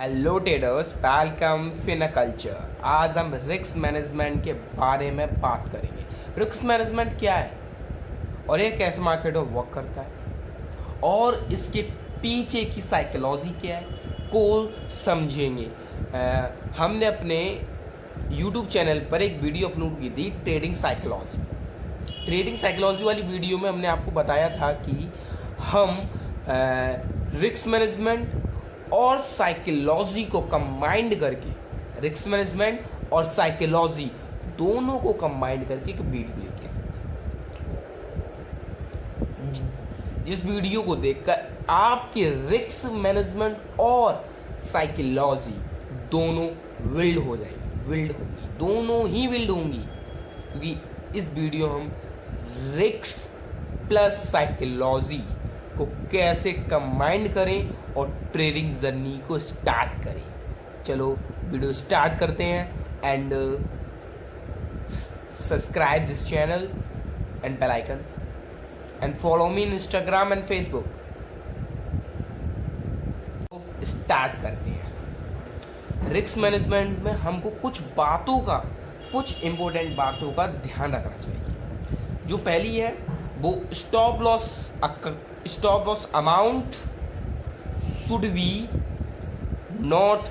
Hello traders, welcome फिनकल्चर। आज हम risk management के बारे में बात करेंगे। रिस्क मैनेजमेंट क्या है और ये कैसे मार्केट में वर्क करता है और इसके पीछे की साइकोलॉजी क्या है को समझेंगे। हमने अपने यूट्यूब चैनल पर एक वीडियो अपलोड की थी ट्रेडिंग साइकोलॉजी वाली वीडियो में हमने आपको बताया था कि हम रिस्क मैनेजमेंट और साइकोलॉजी को कंबाइंड करके, रिस्क मैनेजमेंट और साइकोलॉजी दोनों को कंबाइंड करके एक वीडियो लेके आए। जिस वीडियो को देखकर आपकी रिस्क मैनेजमेंट और साइकोलॉजी दोनों बिल्ड होंगी, दोनों ही बिल्ड होंगी, क्योंकि इस वीडियो हम रिस्क प्लस साइकोलॉजी को कैसे कंबाइन करें और ट्रेडिंग जर्नी को स्टार्ट करें। चलो वीडियो स्टार्ट करते हैं and subscribe this channel and bell icon and follow me in Instagram and Facebook. Start करते हैं। रिस्क मैनेजमेंट में हमको कुछ इंपॉर्टेंट बातों का ध्यान रखना चाहिए। जो पहली है वो stop loss amount should be not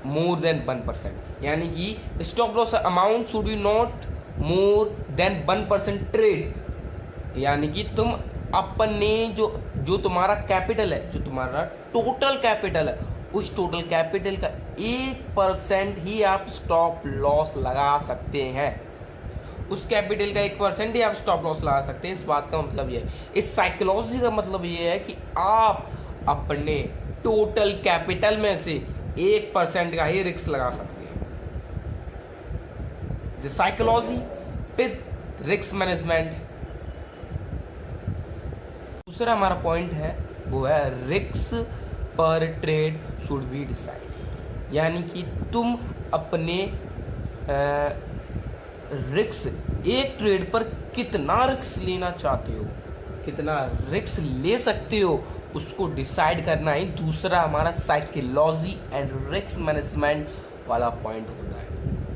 more than 1%, यानी कि stop loss amount should be not more than 1% trade, यानी कि तुम अपने जो तुम्हारा कैपिटल है, जो तुम्हारा टोटल कैपिटल है, उस टोटल कैपिटल का 1% ही आप स्टॉप लॉस लगा सकते हैं। उस कैपिटल का 1% ही आप स्टॉप लॉस लगा सकते हैं। इस बात का मतलब ये है, इस साइकोलॉजी का मतलब ये है कि आप अपने टोटल कैपिटल में से 1% का ही रिस्क लगा सकते हैं। The psychology with risk management. दूसरा हमारा पॉइंट है वो है रिस्क पर ट्रेड शुड बी डिसाइड, यानी कि तुम अपने रिस्क, एक ट्रेड पर कितना रिस्क लेना चाहते हो, कितना रिस्क ले सकते हो, उसको डिसाइड करना ही दूसरा हमारा साइकोलॉजी एंड रिस्क मैनेजमेंट वाला पॉइंट होता है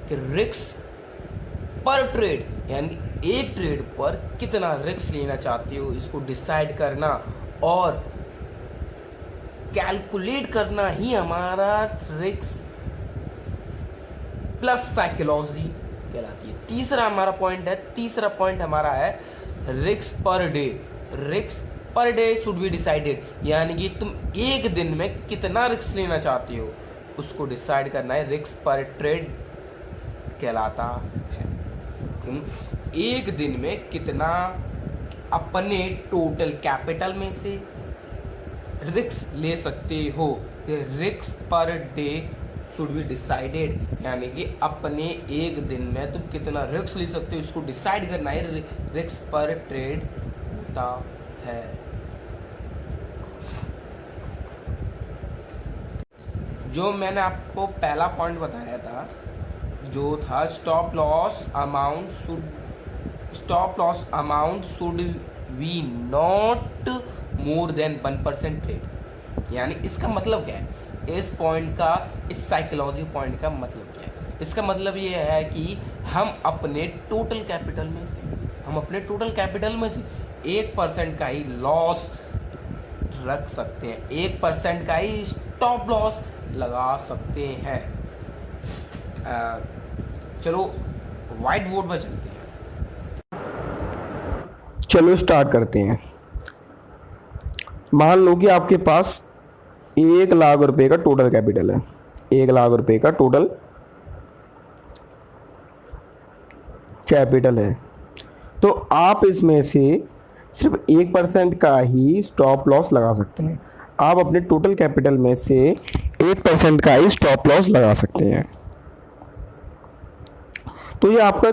कि रिस्क पर ट्रेड, यानी एक ट्रेड पर कितना रिस्क लेना चाहते हो, इसको डिसाइड करना और कैलकुलेट करना ही हमारा रिस्क प्लस साइकोलॉजी कहलाती है। तीसरा पॉइंट हमारा है risk per day should be decided, यानी कि तुम एक दिन में कितना रिस्क लेना चाहते हो उसको डिसाइड करना है, रिस्क पर ट्रेड कहलाता है। तुम एक दिन में कितना अपने टोटल कैपिटल में से रिस्क ले सकते हो, risk per day should be decided, यानी कि अपने एक दिन में तुम कितना रिस्क ले सकते हो इसको डिसाइड करना है, रिस्क पर ट्रेड होता है। जो मैंने आपको पहला पॉइंट बताया था, जो था stop loss amount should be not more than 1% trade, यानी इसका मतलब क्या है, इस साइकोलॉजी पॉइंट का मतलब क्या है? इसका मतलब ये है कि हम अपने टोटल कैपिटल में से 1% का ही लॉस रख सकते हैं, 1% का ही स्टॉप लॉस लगा सकते हैं। चलो व्हाइट बोर्ड पर चलते हैं। चलो स्टार्ट करते हैं। मान लो कि आपके पास 1,00,000 रुपए का टोटल कैपिटल है, 1,00,000 रुपए का टोटल कैपिटल है, तो आप इसमें से सिर्फ 1% का ही स्टॉप लॉस लगा सकते हैं। आप अपने टोटल कैपिटल में से 1% का ही स्टॉप लॉस लगा सकते हैं। तो ये आपका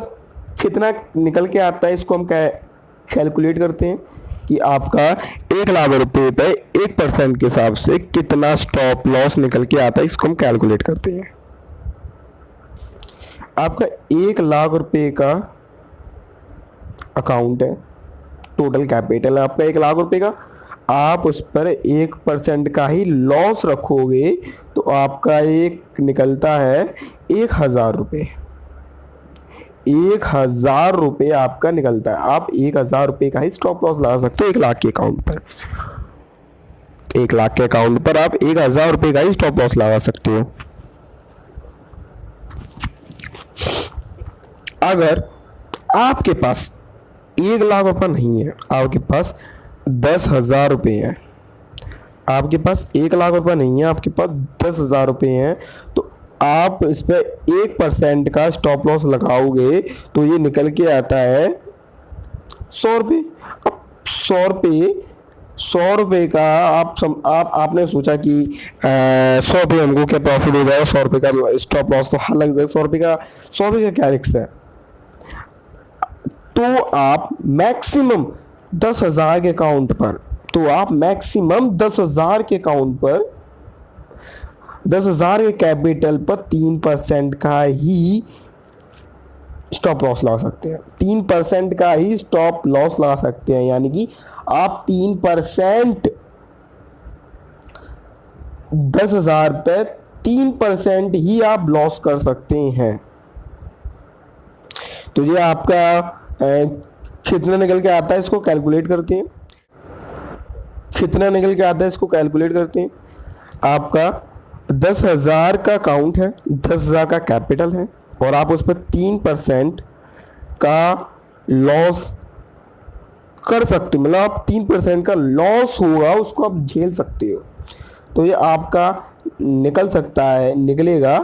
कितना निकल के आता है, इसको हम कैलकुलेट करते हैं कि आपका 1,00,000 रुपये पे 1% के हिसाब से कितना स्टॉप लॉस निकल के आता है, इसको हम कैलकुलेट करते हैं। आपका 1,00,000 रुपये का अकाउंट है, टोटल कैपिटल है आपका 1,00,000 रुपये का। आप उस पर 1% का ही लॉस रखोगे तो आपका एक निकलता है 1,000 रुपये। 1,000 रुपये आपका निकलता है। आप 1,000 रुपये का ही स्टॉप लॉस लगा सकते हो 1 लाख के अकाउंट पर। 1 लाख के अकाउंट पर आप 1,000 रुपये का ही स्टॉप लॉस लगा सकते हो। अगर आपके पास 1 लाख रुपये नहीं है, आपके पास 10,000 रुपये हैं, आपके पास 1 लाख रुपये नहीं है, आपके पास 10,000 रुपये हैं, तो आप इस पर 1% का स्टॉप लॉस लगाओगे तो ये निकल के आता है 100 रुपये। अब 100 रुपये का आपने सोचा कि 100 रुपये हमको क्या प्रॉफिट हो जाएगा, 100 रुपये का स्टॉप लॉस तो हर लग जाएगा, 100 रुपये का क्या रिस्क है। तो आप मैक्सिमम 10,000 के अकाउंट पर, तो आप मैक्सिमम 10,000 के अकाउंट पर 10,000 के कैपिटल पर 3% का ही स्टॉप लॉस लगा सकते हैं। 3% का ही स्टॉप लॉस लगा सकते हैं, यानी कि आप 3% 10,000 पे 3% ही आप लॉस कर सकते हैं। तो ये आपका कितना निकल के आता है, इसको कैलकुलेट करते हैं। कितना निकल के आता है इसको कैलकुलेट करते हैं। आपका 10,000 का अकाउंट है, 10,000 का कैपिटल है, और आप उस पर 3% का लॉस कर सकते हो। मतलब आप 3% का लॉस होगा उसको आप झेल सकते हो। तो ये आपका निकल सकता है, निकलेगा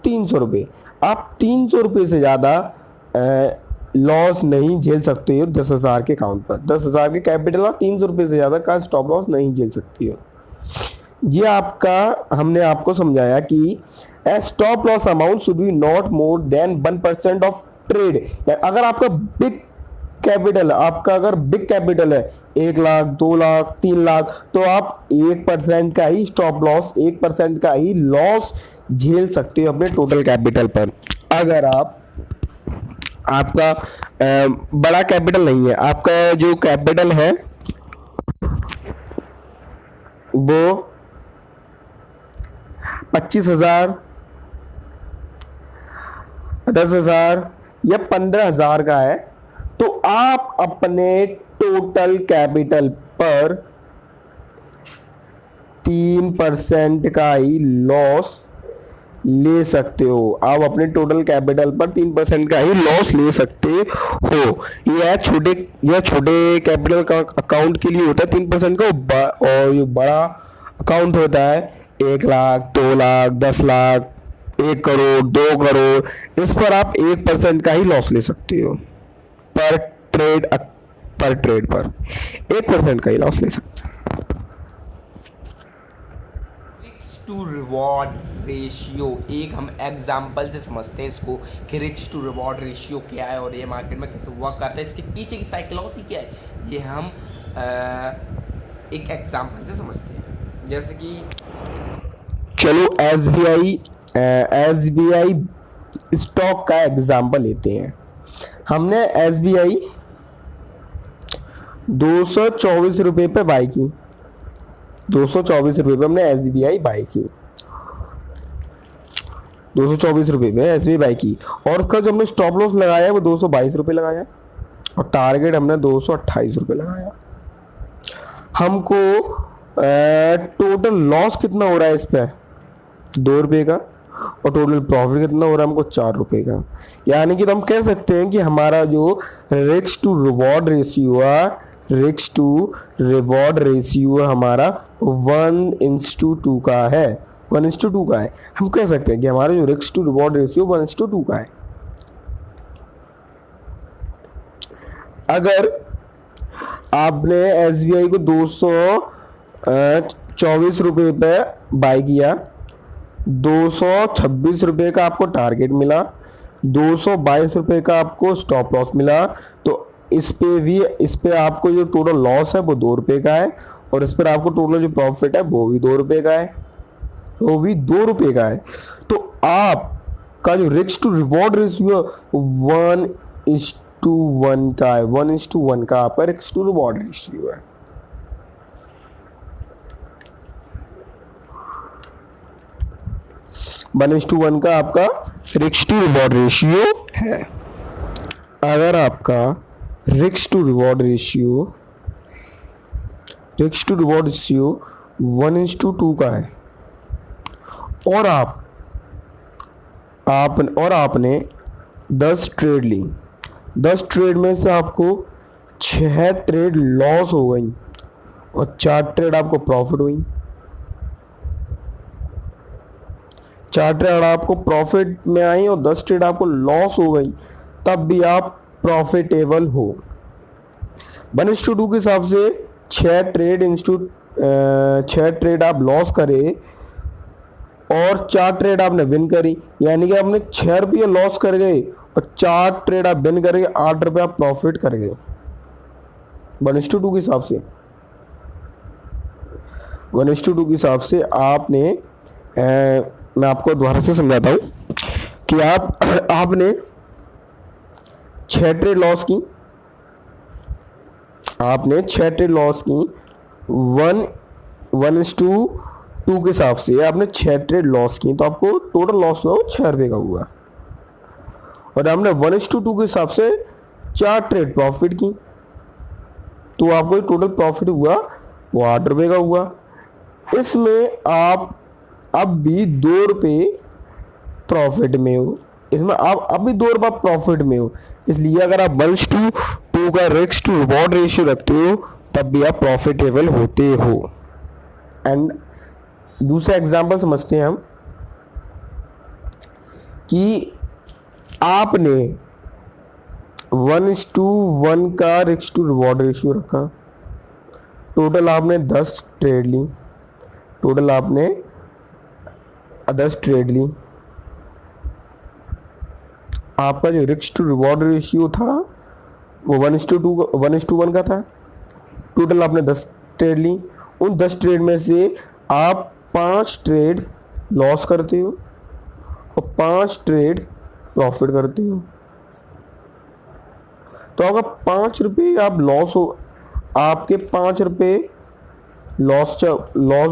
300 रुपये। आप 300 रुपये से ज़्यादा लॉस नहीं झेल सकते हो 10,000 के अकाउंट पर। 10,000 के कैपिटल आप 300 रुपये से ज़्यादा का स्टॉप लॉस नहीं झेल सकती हो। ये आपका हमने आपको समझाया कि a stop loss amount should be not more than 1% of trade. अगर आपका बिग कैपिटल, आपका अगर बिग कैपिटल है 1 लाख, 2 लाख, 3 लाख, तो आप 1% का ही स्टॉप लॉस, 1% का ही लॉस झेल सकते हो अपने टोटल कैपिटल पर। अगर आपका बड़ा कैपिटल नहीं है, आपका जो कैपिटल है वो 25,000, 10,000 या 15,000 का है, तो आप अपने टोटल कैपिटल पर 3% का ही लॉस ले सकते हो। आप अपने टोटल कैपिटल पर 3% का ही लॉस ले सकते हो। यह छोटे कैपिटल का अकाउंट के लिए होता है 3% का, और जो बड़ा अकाउंट होता है 1 लाख, 2 लाख, 10 लाख, 1 करोड़, 2 करोड़, इस पर आप 1% का ही लॉस ले सकते हो। पर ट्रेड पर 1% का ही लॉस ले सकते हो। रिस्क टू रिवॉर्ड रेशियो, एक हम एग्जाम्पल से समझते हैं इसको कि रिस्क टू रिवॉर्ड रेशियो क्या है और ये मार्केट में कैसे वर्क करता है, इसके पीछे की साइकोलॉजी क्या है, ये हम एक एग्जाम्पल से समझते हैं। जैसे कि चलो SBI स्टॉक का एग्जाम्पल लेते हैं। हमने SBI 224 रुपये पे बाई की, 224 रुपये पे हमने SBI बाई की, 224 रुपये में SBI बाई की, और उसका जो हमने स्टॉप लॉस लगाया है वो 222 रुपये लगाया, और टारगेट हमने 228 रुपये लगाया। हमको टोटल लॉस कितना हो रहा है इस पे, 2 रुपये का, और टोटल प्रॉफिट कितना हो रहा है हमको 4 रुपये का। यानी कि तो हम कह सकते हैं कि हमारा जो रिस्क टू रिवॉर्ड रेशियो हमारा 1:2 का है, 1:2 का है। हम कह सकते हैं कि हमारा जो रिस्क टू रिवॉर्ड रेशियो 1:2 का है। अगर आपने SBI को 224 रुपये पे बाई किया, 226 रुपये का आपको टारगेट मिला, 222 रुपये का आपको स्टॉप लॉस मिला, तो इस पे आपको जो टोटल लॉस है वो 2 रुपये का है, और इस पर आपको टोटल जो प्रॉफिट है वो भी 2 रुपये का है, तो आपका जो रिस्क टू रिवॉर्ड रेशियो 1:1 का है, 1:1 का आपका रिस्क टू रिवॉर्ड रेशियो है। 1:1 का आपका रिस्क टू रिवॉर्ड रेशियो है। अगर आपका रिस्क टू रिवॉर्ड रेशियो 1:2 का है और आपने 10 ट्रेड ली, 10 ट्रेड में से आपको 6 ट्रेड लॉस हो गई और 4 ट्रेड आपको प्रॉफिट हुई। 4 ट्रेड आपको प्रॉफिट में आई और 10 ट्रेड आपको लॉस हो गई, तब भी आप प्रॉफिटेबल हो। 1:2 के हिसाब से 6 ट्रेड आप लॉस करे और 4 ट्रेड आपने विन करी, यानी कि आपने 6 रुपये लॉस कर गए और 4 ट्रेड आप विन कर गए, 8 रुपये आप प्रॉफिट कर गए 1:2 के हिसाब से। 1:2 के हिसाब से आपने मैं आपको दोबारा से समझाता हूँ कि आपने 6 ट्रेड लॉस की, आपने 6 ट्रेड लॉस की 1:2 के हिसाब से आपने 6 ट्रेड लॉस की, तो आपको टोटल लॉस हुआ 6 रुपये का हुआ। और आपने 1:2 के हिसाब से 4 ट्रेड प्रॉफिट की, तो आपको टोटल प्रॉफिट हुआ वो 8 रुपये का हुआ। इसमें आप अब भी 2 रुपये प्रॉफिट में हो, इसमें आप अभी 2 रुपये प्रॉफिट में हो। इसलिए अगर आप 1:2 का रिस्क टू रिवॉर्ड रेशियो रखते हो तब भी आप प्रॉफिटेबल होते हो। एंड दूसरा एग्जांपल समझते हैं हम कि आपने 1:1 का रिस्क टू रिवॉर्ड रेशियो रखा, टोटल आपने 10 ट्रेड ली, टोटल आपने 10 ट्रेड ली। आपका जो रिस्क टू रिवॉर्ड रेशियो था वो 1:1 का था। टोटल आपने 10 ट्रेड ली, उन 10 ट्रेड में से आप 5 ट्रेड लॉस करते हो और 5 ट्रेड प्रॉफिट करते हो। तो अगर 5 रुपये आप लॉस हो, आपके 5 रुपये लॉस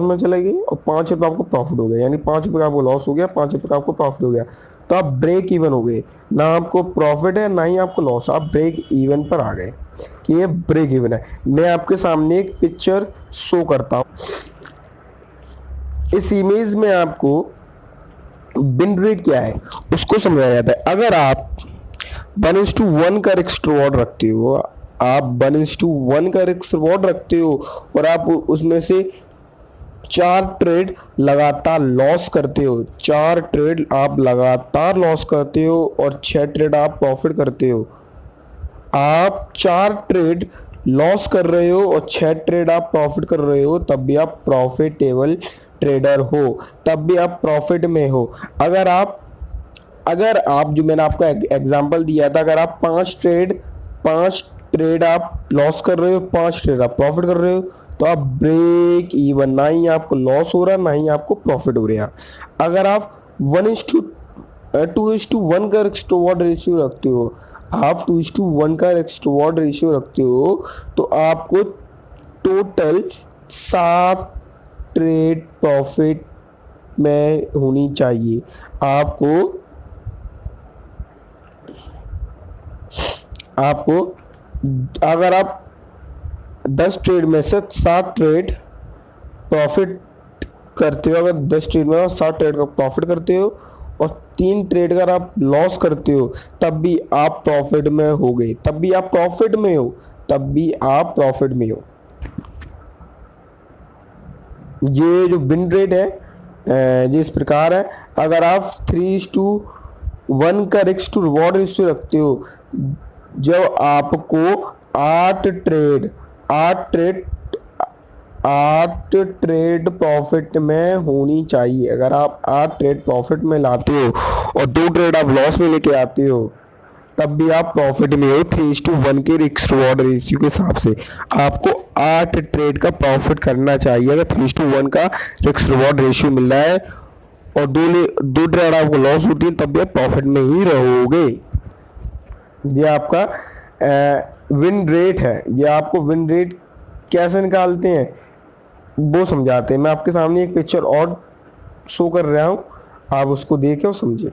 में चले गए और 5 रुपये आपको प्रॉफिट हो गया, यानी 5 रुपये का आपको लॉस हो गया, 5 रुपये का आपको प्रॉफिट हो गया, तो आप ब्रेक इवन हो गए। ना आपको प्रॉफिट है ना ही आपको लॉस, आप ब्रेक इवन पर आ गए कि ये ब्रेक इवन है। मैं आपके सामने एक पिक्चर शो करता हूँ। इस इमेज में आपको विन रेट क्या है उसको समझाया जाता है। अगर आप 1:1 का रिस्क रिवॉर्ड रखते हो, आप 1:1 का रिस्क रिवॉर्ड रखते हो और आप उसमें से 4 ट्रेड लगातार लॉस करते हो, 4 ट्रेड आप लगातार लॉस करते हो और 6 ट्रेड आप प्रॉफिट करते हो। आप 4 ट्रेड लॉस कर रहे हो और 6 ट्रेड आप प्रॉफिट कर रहे हो, तब भी आप प्रॉफिटेबल ट्रेडर हो, तब भी आप प्रॉफिट में हो। अगर आप जो मैंने आपको एग्जांपल दिया था, अगर आप 5 ट्रेड आप लॉस कर रहे हो, 5 ट्रेड आप प्रॉफिट कर रहे हो, तो आप ब्रेक इवन, ना ही आपको लॉस हो रहा ना ही आपको प्रॉफिट हो रहा। अगर आप 2:1 का रिस्क टू रिवॉर्ड रेशियो रखते हो, आप 2:1 का रिस्क टू रिवॉर्ड रेशियो रखते हो, तो आपको टोटल 7 ट्रेड प्रॉफिट में होनी चाहिए। आपको अगर आप 10 ट्रेड में से 7 ट्रेड प्रॉफिट करते हो, अगर 10 ट्रेड में 7 ट्रेड का प्रॉफिट करते हो और 3 ट्रेड अगर आप लॉस करते हो, तब भी आप प्रॉफिट में हो गए, तब भी आप प्रॉफिट में हो, तब भी आप प्रॉफिट में हो। ये जो विन रेट है ये इस प्रकार है। अगर आप 3:1 का रिस्क टू रिवॉर्ड रेशियो रखते हो, जब आपको 8 ट्रेड प्रॉफिट में होनी चाहिए। अगर आप 8 ट्रेड प्रॉफिट में लाते हो और 2 ट्रेड आप लॉस में लेके आते हो, तब भी आप प्रॉफिट में हो। 3:1 के रिस्क रिवॉर्ड रेशियो के हिसाब से आपको 8 ट्रेड का प्रॉफिट करना चाहिए। अगर 3:1 का रिस्क रिवॉर्ड रेशियो मिल रहा है और 2 ट्रेड आपको लॉस होती है, तब भी आप प्रॉफिट में ही रहोगे। ये आपका विन रेट है। ये आपको विन रेट कैसे निकालते हैं वो समझाते हैं। मैं आपके सामने एक पिक्चर और शो कर रहा हूँ, आप उसको देखें और समझे।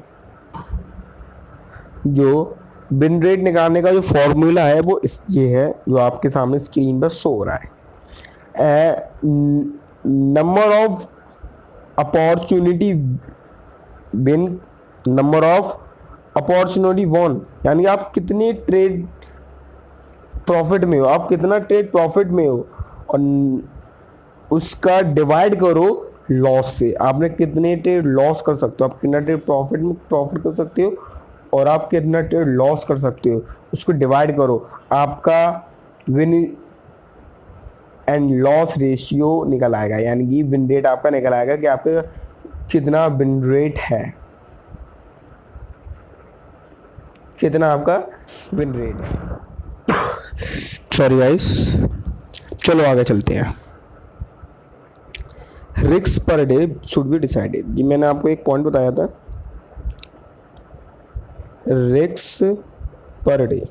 जो बिन रेट निकालने का जो फॉर्मूला है वो ये है जो आपके सामने स्क्रीन पर शो हो रहा है। नंबर ऑफ अपॉर्चुनिटी बिन, नंबर ऑफ अपॉर्चुनिटी वॉन, यानी आप कितने ट्रेड प्रॉफिट में हो, आप कितना ट्रेड प्रॉफिट में हो, और उसका डिवाइड करो लॉस से। आपने कितने ट्रेड लॉस कर सकते हो, आप कितना ट्रेड प्रॉफिट में प्रॉफिट कर सकते हो और आप कितना ट्रेड लॉस कर सकते हो, उसको डिवाइड करो। आपका विन एंड लॉस रेशियो निकल आएगा, यानी कि विन रेट आपका निकल आएगा कि आपका कितना विन रेट है, कितना आपका विन रेट है। सॉरी गाइस, चलो आगे चलते हैं। Risk per day should be decided, ये मैंने आपको एक पॉइंट बताया था। रिस्क पर डे,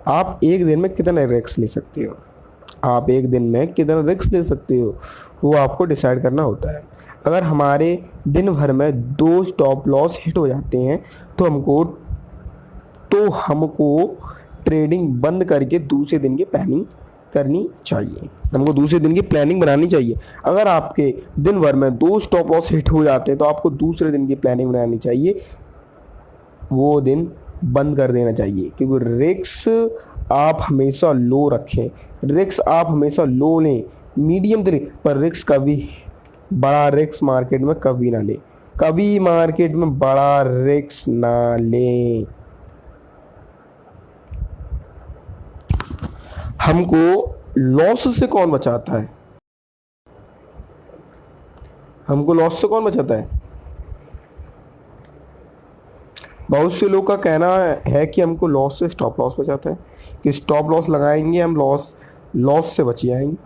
आप एक दिन में कितना रिस्क ले सकते हो, आप एक दिन में कितना रिस्क ले सकते हो, वो आपको डिसाइड करना होता है। अगर हमारे दिन भर में 2 स्टॉप लॉस हिट हो जाते हैं तो हमको ट्रेडिंग बंद करके दूसरे दिन की प्लानिंग करनी चाहिए, हमको दूसरे दिन की प्लानिंग बनानी चाहिए। अगर आपके दिन भर में 2 स्टॉप लॉस हिट हो जाते हैं तो आपको दूसरे दिन की प्लानिंग बनानी चाहिए, वो दिन बंद कर देना चाहिए। क्योंकि रिस्क आप हमेशा लो रखें, रिस्क आप हमेशा लो लें, मीडियम तरीके पर रिस्क कभी बड़ा रिस्क मार्केट में कभी ना लें, कभी मार्केट में बड़ा रिस्क ना लें। हमको लॉस से कौन बचाता है, हमको लॉस से कौन बचाता है? बहुत से लोग का कहना है कि हमको लॉस से स्टॉप लॉस बचाता है, कि स्टॉप लॉस लगाएंगे हम लॉस से बच जाएंगे।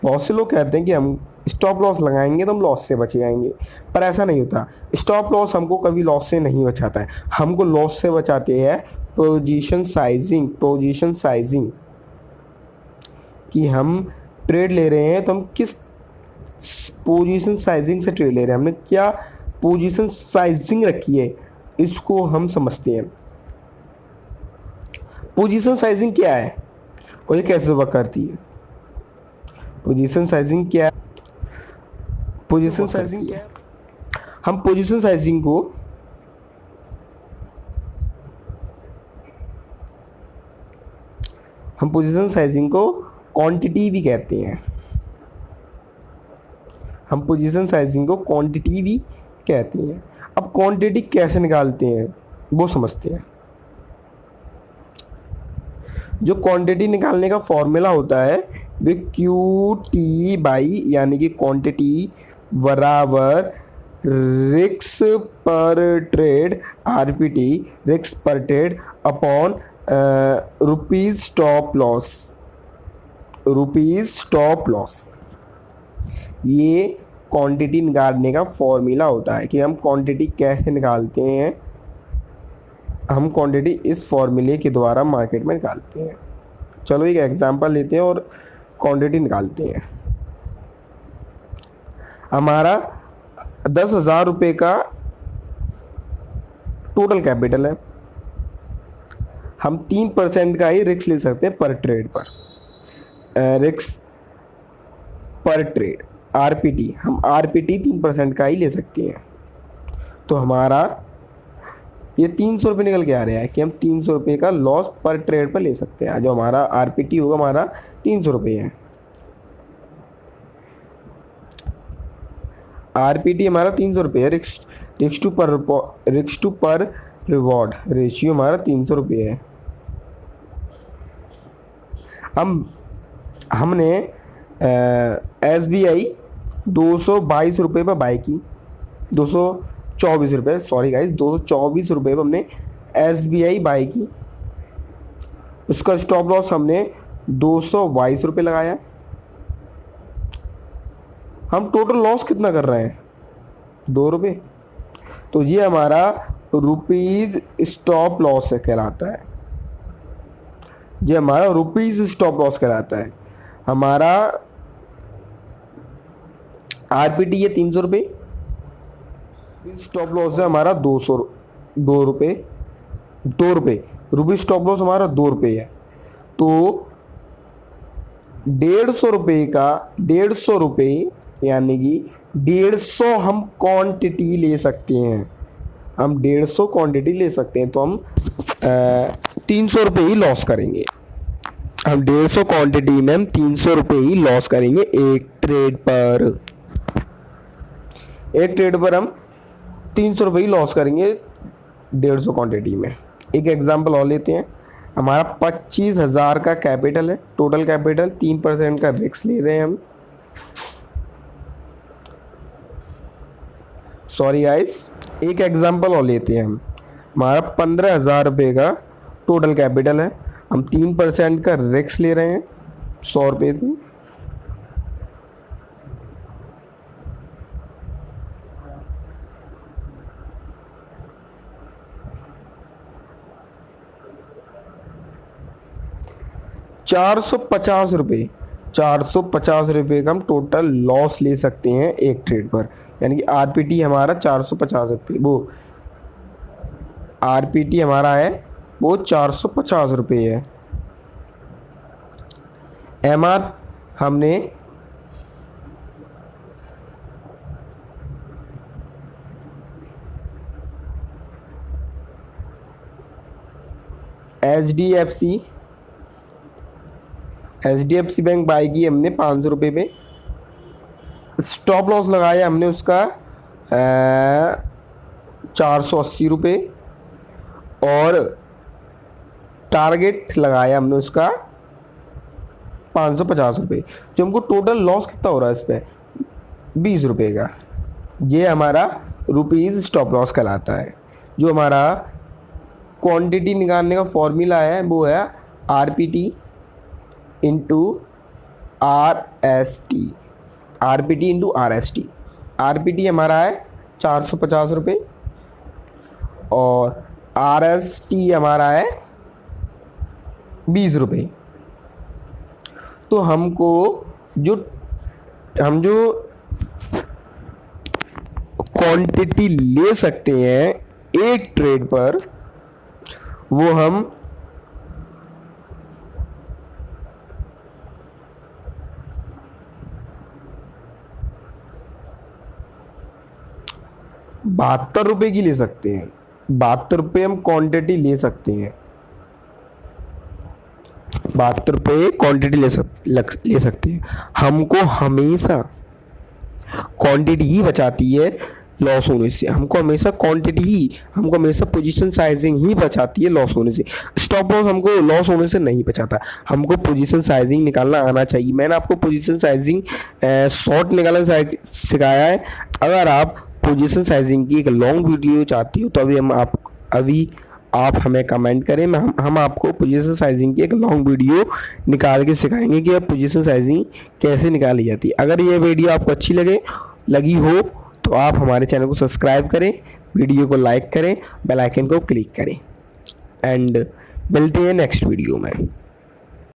बहुत से लोग कहते हैं कि हम स्टॉप लॉस लगाएंगे तो हम लॉस से बच जाएंगे, पर ऐसा नहीं होता। स्टॉप लॉस हमको कभी लॉस से नहीं बचाता है, हमको लॉस से बचाते हैं पोजीशन साइजिंग, कि हम ट्रेड ले रहे हैं तो हम किस पोजीशन साइजिंग से ट्रेड ले रहे हैं, हमने क्या पोजीशन साइजिंग रखी है, इसको हम समझते हैं। पोजीशन साइजिंग क्या है और ये कैसे वर्क करती है? पोजीशन साइजिंग क्या है? पोजीशन साइजिंग क्या है? हम पोजीशन साइजिंग को क्वांटिटी भी कहते हैं, हम पोजीशन साइजिंग को क्वांटिटी भी कहते हैं। अब क्वांटिटी कैसे निकालते हैं वो समझते हैं। जो क्वांटिटी निकालने का फॉर्मूला होता है वो QT बाई, यानी कि क्वांटिटी बराबर रिस्क पर ट्रेड RPT, रिस्क पर trade upon rupees stop loss. ये क्वांटिटी निकालने का फॉर्मूला होता है कि हम क्वांटिटी कैसे निकालते हैं, हम क्वांटिटी इस फॉर्मूले के द्वारा मार्केट में निकालते हैं। चलो एक एग्जांपल लेते हैं और क्वांटिटी निकालते हैं। हमारा 10,000 रुपये का टोटल कैपिटल है, हम 3% का ही रिस्क ले सकते हैं पर ट्रेड पर, रिस्क पर ट्रेड RPT, हम RPT 3% का ही ले सकते हैं। तो हमारा ये 300 रुपये निकल के आ रहा है कि हम 300 रुपये का लॉस पर ट्रेड पर ले सकते हैं। जो हमारा RPT होगा हमारा 300 रुपये है, RPT हमारा 300 रुपये है। रिस्क टू पर रिवॉर्ड रेशियो हमारा 300 रुपये है। हमने SBI 222 रुपये पर बाई की, 224 रुपये, सॉरी गाइस 224 रुपये पर हमने SBI बाई की। उसका स्टॉप लॉस हमने 222 रुपये लगाया। हम टोटल लॉस कितना कर रहे हैं? 2 रुपये। तो ये हमारा रुपीज स्टॉप लॉस कहलाता है, ये हमारा रुपीज स्टॉप लॉस कहलाता है। हमारा RPT ये 300 रुपये, स्टॉप लॉस है हमारा 2 रुपये। रुपये स्टॉप लॉस हमारा 2 रुपये है। तो 150 रुपये यानी कि 150 हम क्वांटिटी ले सकते हैं। हम 150 क्वांटिटी ले सकते हैं, तो हम 300 रुपये ही लॉस करेंगे। हम 150 क्वांटिटी में हम 300 रुपये ही लॉस करेंगे एक ट्रेड पर हम 300 रुपये ही लॉस करेंगे 150 क्वांटिटी में। एक एग्जांपल और लेते हैं। हमारा 25,000 का कैपिटल है, टोटल कैपिटल, 3% का रिस्क ले रहे हैं हम। सॉरी गाइस, एक एग्जांपल और लेते हैं हम। हमारा 15,000 रुपये का टोटल कैपिटल है, हम 3% का रिस्क ले रहे हैं 100 रुपये से। ₹450 का हम टोटल लॉस ले सकते हैं एक ट्रेड पर, यानी कि आरपीटी हमारा 450 रुपये, वो आरपीटी हमारा है वो 450 रुपये है। एमआर हमने एचडीएफसी बैंक बाई की हमने 500 रुपये पे। स्टॉप लॉस लगाया हमने उसका 480 रुपये, और टारगेट लगाया हमने उसका 550 रुपये। जो हमको टोटल लॉस कितना हो रहा है इस पर 20 रुपये का। ये हमारा रुपीज़ स्टॉप लॉस कहलाता है। जो हमारा क्वांटिटी निकालने का फॉर्मूला है वो है आरपीटी इंटू आरएसटी। आरपीटी हमारा है 450 रुपये और आरएसटी हमारा है 20 रुपये। तो हमको हम जो क्वांटिटी ले सकते हैं एक ट्रेड पर, वो हम 72 रुपये की ले सकते हैं। 72 रुपये हम क्वांटिटी ले सकते हैं। 72 रुपये क्वांटिटी ले सकते हैं। हमको हमेशा क्वांटिटी ही बचाती है लॉस होने से। हमको हमेशा पोजीशन साइजिंग ही बचाती है लॉस होने से। स्टॉप लॉस हमको लॉस होने से नहीं बचाता। हमको पोजीशन साइजिंग निकालना आना चाहिए। मैंने आपको पोजीशन साइजिंग शॉर्ट निकालना सिखाया है। अगर आप पोजीशन साइजिंग की एक लॉन्ग वीडियो चाहती हो तो अभी आप हमें कमेंट करें। हम आपको पोजीशन साइजिंग की एक लॉन्ग वीडियो निकाल के सिखाएंगे कि अब पोजीशन साइजिंग कैसे निकाली जाती है। अगर ये वीडियो आपको अच्छी लगी हो तो आप हमारे चैनल को सब्सक्राइब करें, वीडियो को लाइक करें, बेल आइकन को क्लिक करें, एंड मिलते हैं नेक्स्ट वीडियो में।